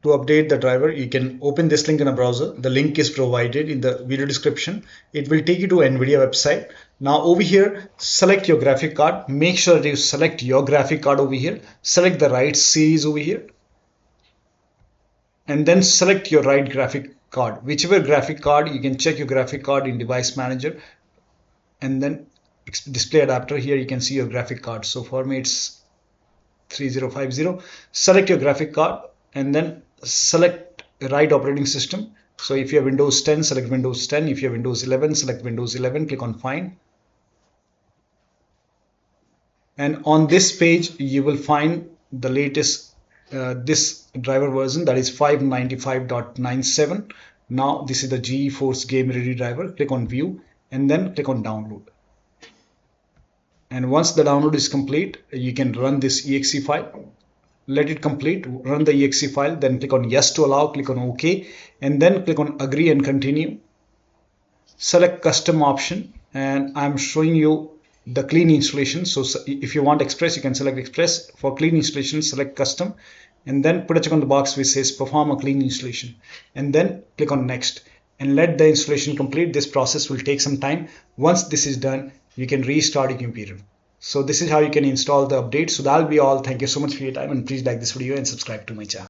To update the driver, you can open this link in a browser. The link is provided in the video description. It will take you to NVIDIA website. Now over here, select your graphic card. Make sure that you select your graphic card over here. Select the right series over here. And then select your right graphic card. Whichever graphic card, you can check your graphic card in Device Manager. And then display adapter. Here you can see your graphic card. So for me it's 3050. Select your graphic card and then select right operating system. So if you have Windows 10, select Windows 10. If you have Windows 11, select Windows 11. Click on Find. And on this page, you will find the latest this driver version, that is 595.97. Now this is the GeForce Game Ready driver. Click on View and then click on Download. And once the download is complete, you can run this exe file. Let it complete, run the exe file, then click on Yes to allow, click on OK, and then click on Agree and Continue. Select Custom option, and I'm showing you the clean installation. So if you want Express, you can select Express. For clean installation, select Custom, and then put a check on the box which says Perform a clean installation, and then click on Next, and let the installation complete. This process will take some time. Once this is done, you can restart your computer. So this is how you can install the update. So that'll be all. Thank you so much for your time, and please like this video and subscribe to my channel.